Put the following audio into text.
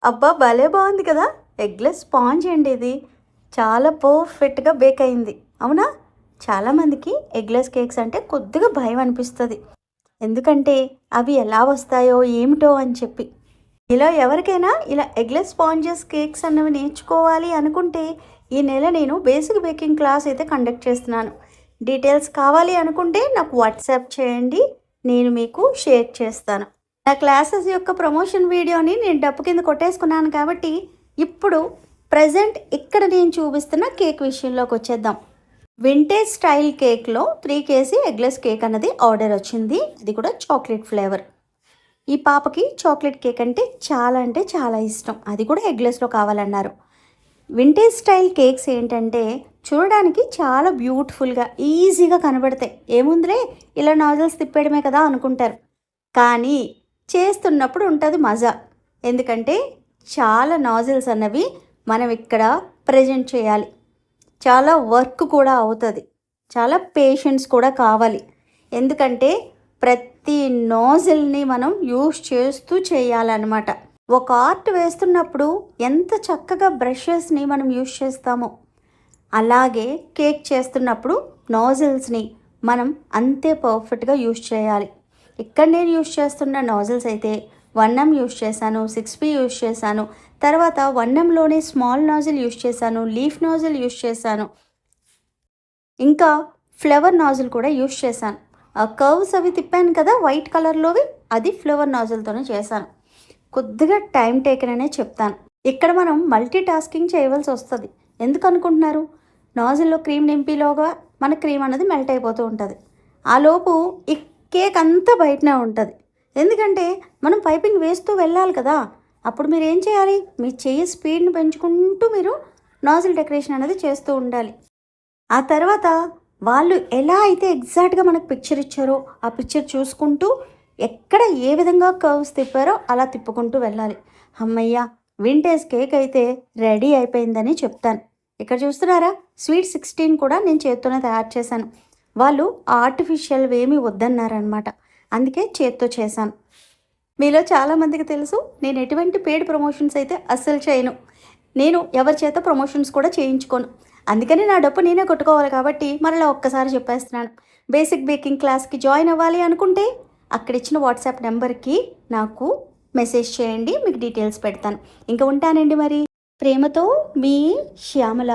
అబ్బా! భలే బావుంది కదా! ఎగ్‌లెస్ స్పాంజ్ అండి ఇది. చాలా పర్ఫెక్ట్‌గా బేక్ అయింది. అవునా? చాలామందికి ఎగ్‌లెస్ కేక్స్ అంటే కొద్దిగా భయం అనిపిస్తది. ఎందుకంటే అవి ఎలా వస్తాయో ఏమిటో అని చెప్పి. ఇలా ఎవరికైనా ఇలా ఎగ్‌లెస్ స్పాంజెస్ కేక్స్ అన్నవి నేర్చుకోవాలి అనుకుంటే ఈ నెల నేను బేసిక్ బేకింగ్ క్లాస్ అయితే కండక్ట్ చేస్తున్నాను. డీటెయిల్స్ కావాలి అనుకుంటే నాకు వాట్సాప్ చేయండి. నేను మీకు షేర్ చేస్తాను. నా క్లాసెస్ యొక్క ప్రమోషన్ వీడియోని నేను డబ్బు కింద కొట్టేసుకున్నాను కాబట్టి ఇప్పుడు ప్రెజెంట్ ఇక్కడ నేను చూపిస్తున్న కేక్ విషయంలోకి వచ్చేద్దాం. వింటేజ్ స్టైల్ కేక్లో 3 కేజీ ఎగ్లెస్ కేక్ అన్నది ఆర్డర్ వచ్చింది. అది కూడా చాక్లెట్ ఫ్లేవర్. ఈ పాపకి చాక్లెట్ కేక్ అంటే చాలా ఇష్టం. అది కూడా ఎగ్లెస్లో కావాలన్నారు. వింటేజ్ స్టైల్ కేక్స్ ఏంటంటే చూడడానికి చాలా బ్యూటిఫుల్గా ఈజీగా కనబడతాయి. ఏముందిలే ఇలా నాజిల్స్ తిప్పేయడమే కదా అనుకుంటారు. కానీ చేస్తున్నప్పుడు ఉంటుంది మజా. ఎందుకంటే చాలా నాజిల్స్ అన్నవి మనం ఇక్కడ ప్రజెంట్ చేయాలి. చాలా వర్క్ కూడా అవుతుంది. చాలా పేషెన్స్ కూడా కావాలి. ఎందుకంటే ప్రతి నాజిల్ని మనం యూస్ చేస్తూ చేయాలన్నమాట. ఒక ఆర్ట్ వేస్తున్నప్పుడు ఎంత చక్కగా బ్రషెస్ని మనం యూస్ చేస్తామో అలాగే కేక్ చేస్తున్నప్పుడు నాజిల్స్ని మనం అంతే పర్ఫెక్ట్గా యూస్ చేయాలి. ఇక్కడ నేను యూస్ చేస్తున్న నాజిల్స్ అయితే 1M యూస్ చేశాను, 6P యూస్ చేశాను, తర్వాత 1Mలోనే స్మాల్ నాజిల్ యూస్ చేశాను, లీఫ్ నాజిల్ యూస్ చేశాను, ఇంకా ఫ్లవర్ నాజిల్ కూడా యూస్ చేశాను. ఆ కర్వ్స్ అవి తిప్పాను కదా వైట్ కలర్లోవి, అది ఫ్లవర్ నాజిల్తోనే చేశాను. కొద్దిగా టైం టేకన్ అనే చెప్తాను. ఇక్కడ మనం మల్టీ టాస్కింగ్ చేయవలసి వస్తుంది. ఎందుకు అనుకుంటున్నారు? నాజిల్లో క్రీమ్ నింపిలోగా మన క్రీమ్ అన్నది మెల్ట్ అయిపోతూ ఉంటుంది. ఆ లోపు ఈ కేక్ అంతా బయటనే ఉంటుంది. ఎందుకంటే మనం పైపింగ్ వేస్తూ వెళ్ళాలి కదా. అప్పుడు మీరు ఏం చేయాలి? మీ చెయ్యి స్పీడ్ని పెంచుకుంటూ మీరు నాజిల్ డెకరేషన్ అనేది చేస్తూ ఉండాలి. ఆ తర్వాత వాళ్ళు ఎలా అయితే ఎగ్జాక్ట్గా మనకు పిక్చర్ ఇచ్చారో ఆ పిక్చర్ చూసుకుంటూ ఎక్కడ ఏ విధంగా కర్వ్స్ తిప్పారో అలా తిప్పుకుంటూ వెళ్ళాలి. అమ్మయ్య, వింటేజ్ కేక్ అయితే రెడీ అయిపోయిందని చెప్తాను. ఇక్కడ చూస్తున్నారా, స్వీట్ 16 కూడా నేను చేత్తోనే తయారు చేశాను. వాళ్ళు ఆర్టిఫిషియల్ ఏమీ వద్దన్నారనమాట. అందుకే చేత్తో చేశాను. మీలో చాలామందికి తెలుసు నేను ఎటువంటి పెయిడ్ ప్రమోషన్స్ అయితే అస్సలు చేయను. నేను ఎవరి చేత ప్రమోషన్స్ కూడా చేయించుకోను. అందుకని నా డబ్బు నేనే కొట్టుకోవాలి కాబట్టి మరలా ఒక్కసారి చెప్పేస్తున్నాను. బేసిక్ బేకింగ్ క్లాస్కి జాయిన్ అవ్వాలి అనుకుంటే అక్కడ ఇచ్చిన వాట్సాప్ నెంబర్కి నాకు మెసేజ్ చేయండి, మీకు డీటెయిల్స్ పెడతాను. ఇంకా ఉంటానండి మరి. ప్రేమతో మీ శ్యామల.